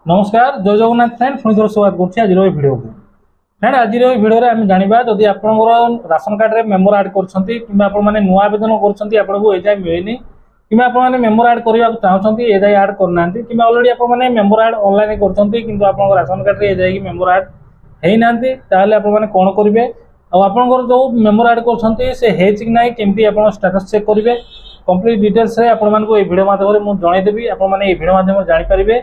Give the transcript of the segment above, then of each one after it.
नमस्कार जय जगन्नाथ फ्रेंड पुणी थोड़ा स्वागत करुँच आज भिडियो को फ्रेंड आज भिडियो आम जाना जदि आप राशन कार्ड में मेम्बर आड कर नुआ आवेदन कर जाए मिलनी कि आपने मेम्बर आड करने चाहते ए जाए आड करना कि अलरेडी आपने मेम्बर आड ऑनलाइन कर राशन कार्ड में जाए मेम्बर आड होना आपने कौन करेंगे आपंकर जो मेम्बर आड कर केमती स्टेटस चेक करेंगे कंप्लीट डिटेल्स भिडियो माध्यम मुझे जनईदेवी आपने भिडियो माध्यम जानीपारे।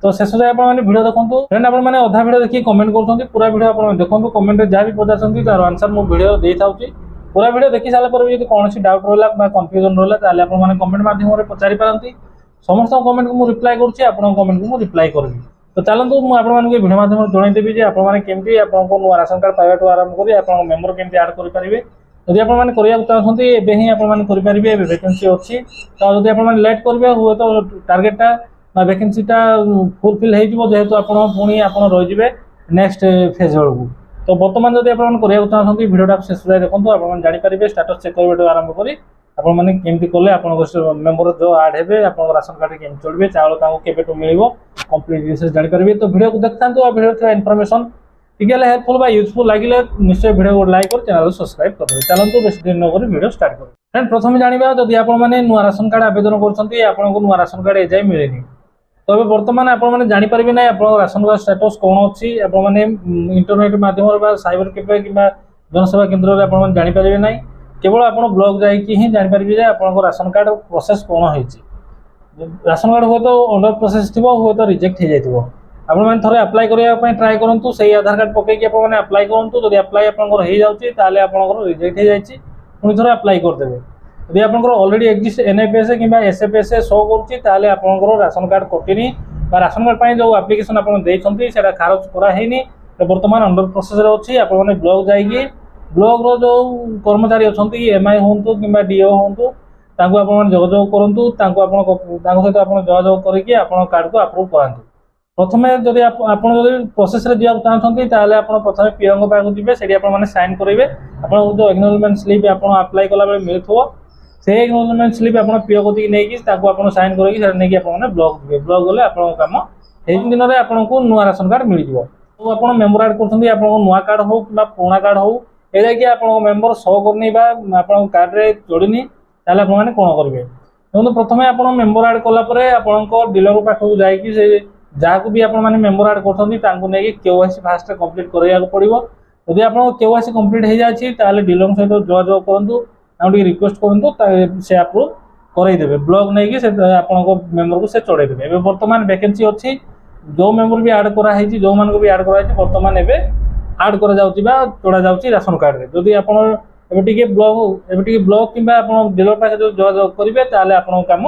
तो शेष जाए आपने भिडियो देखो फ्रेंड आपने अधा भिडियो देखिए कमेंट कर पूरा भिडियो आप देखो कमेंट जहाँ भी पचार तार आंसर मुझे भिडियो दे था पूरा भिडियो देखी सारा पर कौन डाउट रहा कन्फ्यूजन रहा आपने कमेंट माध्यम पचारि पारती समस्त कमेंट को मुझे रिप्लाई करुँच कमेंट को मुझे रिप्लाई करी। तो चलतु मुझे भिडियो माध्यम जनईदेवी आपमती आपको नुआ राशन कार्ड पाइबा आरंभ कर आप मेम्बर केमती आड करेंगे जदि आपने करने चाहते एवं ही आपरेंगे वैकेंसी अच्छी तो जब आप लेट करेंगे हुए तो टार्गेटा वैकेंसीटा फुलफिल हो जेहेतु आप पुणी आप रही नेक्स्ट फेज बेलू। तो बर्तमान जब आप चाहते भिडियो शेष जाए देखो आप जानीपारे स्टेटस चेक करने आरंभ कर आपमती कले आप मेम्बर जो आड हे आप राशन कार्ड केमी चलिए चाउल के मिल कंप्लीट डिटेल्स जानीपारे। तो भिडियो को देखता भिडियो इनफॉरमेशन टिके हेल्पफुल यूजफुल लगे निश्चय भिडियो को लाइक और चैनल सब्सक्राइब करेंगे। चलते बेस दिन नक भिडियो स्टार्ट करें। फ्रेंड प्रथम जाना जब आपने नुआ राशन कार्ड आवेदन कर नुआ राशन कार्ड एजाए मिलेनी तो अब बर्तमान आपने जानीपारे ना आप राशन कार्ड स्टेटस कौन अच्छी आपने इंटरनेट माध्यम साइबर कैफे कि जनसेवा केन्द्र में आप जानीपारे ना केवल आप ब्लॉक जाकि जानीपारे आप राशन कार्ड प्रोसेस कौन हो राशन कार्ड हुए तो अंडर प्रोसेस थी हुए तो रिजेक्ट हो जाए आपने थे अप्लाई करने ट्राए करूँ से आधार कार्ड पकईकि आपने अप्लाई करूँ जब अप्लाई आपंकर हो रिजेक्ट हो जाए पुणी थे अप्लाई करदे यदि आप अलरेडी एक्जिस्ट एनएफएस कि एसएफएस शो करुँचे आपंकर राशन कार्ड कटिनी राशन कार्ड जो आप्लिकेसन आपड़ा खारज कराई बर्तमान अंडर प्रोसेस अच्छी आपने ब्लॉक जाइए ब्लॉक जो कर्मचारी अच्छा एमआई हूँ कि डीओ हूँ आप जोगाजोग करूँ सहित आप जोगाजोग करके कार्ड को अप्रूव करातु। प्रथम जब आप प्रोसेस चाहते आप प्रथम पीओ पाक जी से साइन करेंगे आप जो एक्नॉलेजमेंट स्लिप आप अप्लाई कला मिल से एक्नॉलेजमेंट स्लिप आप पीओ को नहीं साइन करके ब्लॉक जी ब्लॉक गले आप कम दिन में आपको नुआ राशन कार्ड मिल जाए। तो आप मेम्बर आड कर नुआ कार्ड हो कि पुराणा कार्ड हो ये आप मेम्बर शो करनी आप कार्ड रे जोड़नी आपने कौन करेंगे देखो प्रथम आप मेम्बर आड कलापर आप डीलर पाखक जाकि जहाँ भी आप मेम्बर आड कर केवाईसी फास्ट कंप्लीट कराया पड़ो जब आप केवाईसी कंप्लीट हो जाए डीलर सहित जोगाजोग करूँ रिक्वेस्ट करूँ से अप्रूव करदेवे ब्लॉक नहीं कि आप मेम्बर को से चढ़ेदेवे। एवं बर्तमान वैकेंसी अच्छी जो मेम्बर भी आड कराई जो मान भी आड कराई बर्तमान एवं आड कर चढ़ा जाऊँगी राशन कार्ड में जदि आप ब्लॉक कि डीलर पाखे जो जोगाजोग करेंगे आप कम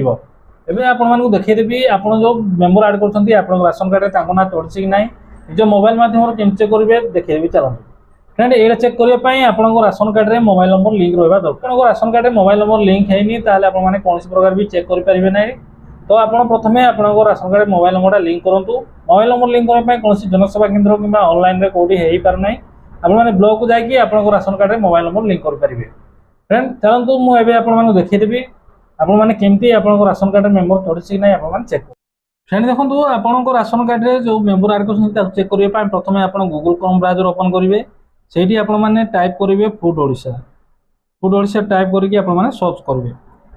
हो एवं आपको देखीदेवी आप जो मेम्बर आड कर राशन कार्ड ना चढ़ी कि ना निज मोबाइल माध्यम केम चेक करेंगे देखीदेवी। चलते फ्रेंड ये चेक करने आप राशन कार्ड में मोबाइल नंबर लिंक रहा दरकार आप राशन कार्ड में मोबाइल नंबर लिंक होनी आपने कौन प्रकार भी चेक करेंगे ना। तो आप प्रथम आप ration card mobile number link करूँ मोबाइल नंबर लिंक करने कौन जनसेवा केन्द्र कि ऑनलाइन में कौटी हो पार ना आपने ब्लॉक को जाकि आप राशन कार्ड में मोबाइल नंबर लिंक करेंगे। फ्रेंड चलतु मुझे आपको देखीदेवी आपने केमती आप राशन कार्ड मेम्बर चढ़ी ना आप चेक कर। फ्रेंड देखो आप राशन कार्ड में जो मेम्बर आड कर चेक करने प्रथम आप गूगल क्रोम ब्राउजर ओपन करेंगे से आपने टाइप करेंगे फूड ओडिशा टाइप करके आपने सर्च करेंगे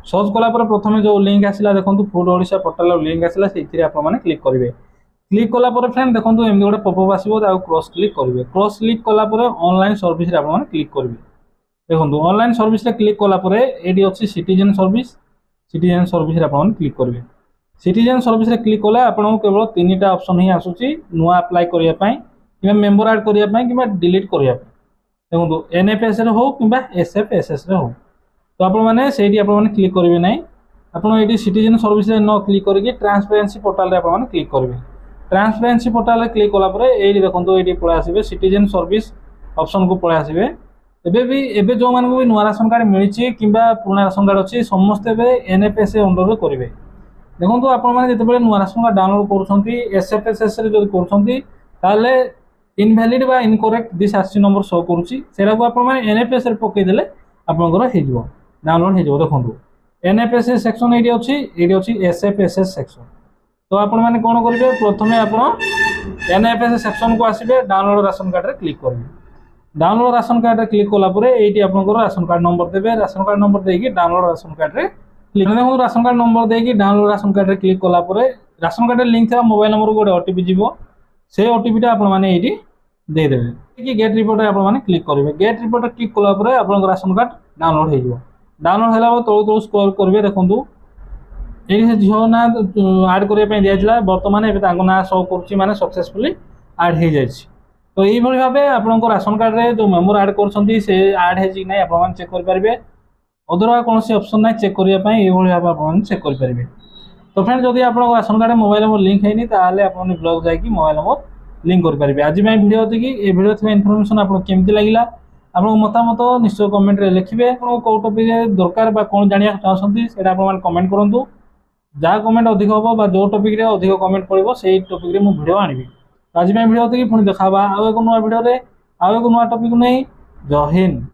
सर्च कलापर प्रथम जो लिंक आसला देखो फूड ओडिशा पोर्टाल लिंक आसला से आपने क्लिक करेंगे क्लिक कलापर फ्रेंड देखो एमती गोटे पॉपअप आसो क्रॉस क्लिक करेंगे क्रॉस क्लिक कलापर ऑनलाइन सर्विस आपने क्लिक करेंगे देखो ऑनलाइन सर्विस क्लिक कलापर ये अच्छी सिटीजन सर्विस आपने क्लिक करेंगे सिटीजन सर्विस क्लिक कले आपको केवल 3टा ऑप्शन ही आसूची नुआ अप्लाई करने कि मेम्बर आड करने कि डिलीट करने देखो एनएफएस हो कि एसएफएसएस हो तो आपने क्लिक करेंगे ना आपड़ी सिटीजन सर्विस न क्लिक करके ट्रांसपेरेंसी पोर्टाल आपने क्लिक करेंगे ट्रांसपेरेंसी पोर्टाल क्लिक कलापर ये देखो ये पलि आसबे सिटीजन सर्विस ऑप्शन को पलि आसबे एबे जो मान भी नुआ राशन कार्ड मिली कि पुराना राशन कार्ड अच्छी समस्ते एनएफएस अंडर करेंगे देखो आपने जो नुआ राशन कार्ड डाउनलोड कर एसएफएसएस जो कर इनभैलिड बा incorrect this RC number show करूँ आप एनएफएस पकईदे आपंकर हो डाउनलोड हो देखो एनएफएस सेक्शन ये अच्छी एसएफएसएस सेक्शन तो आपण मैंने कौन करेंगे प्रथम आप एनएफएस सेक्शन को आसबे डाउनलोड राशन कार्ड रे क्लिक करेंगे। डाउनलोड राशन कार्ड रे क्लिक कलापर ये आपंकर राशन कार्ड नंबर देवे राशन कार्ड नंबर देकी डाउनलोड राशन कार्ड रे क्लिक देखो राशन कार्ड नंबर देकी डाउनलोड राशन कार्ड रे क्लिक कलापर राशन कार्ड लिंक था मोबाइल नंबर गोटे ओटीपी जीवो से ओटीपीटा आपने देदेवे कि गेट रिपोर्ट आप क्लिक करेंगे। गेट रिपोर्ट क्लिक कलापर आप राशन कार्ड डाउनलोड हो डाउनलोड है तलू तलू स्क्रॉल करेंगे देखो ये झील ना आड करने दिया बर्तमान ये ना शो कर सक्सेसफुली आड हो जाए। तो ये भाव आप राशन कार्ड रे जो मेमोर आड कर आड है ना आप चेक करेंगे अदर कौन ऑप्शन ना चेक करने ये भाव आप चेक करेंगे। तो फ्रेंड जदि आप ration card mobile number link है ताले आप ब्लॉग जाकि मोबाइल नंबर लिंक करेंगे। आज वीडियो थी ये वीडियो थी इनफॉरमेशन आपको केमती लगे आप मतामत निश्चय कमेंट रे लिखिए कौ टॉपिक दरकार कौन जाना चाहते हैं आप कमेंट करूँ जहाँ कमेंट अधिक हम जो टॉपिक रे अधिक कमेंट पड़ो से टॉपिक रे मुझे वीडियो आनी। आज वीडियो थी पुणी देखा आउ एक नुआ वीडियो आउ एक नुआ टॉपिक नहीं। जय हिंद।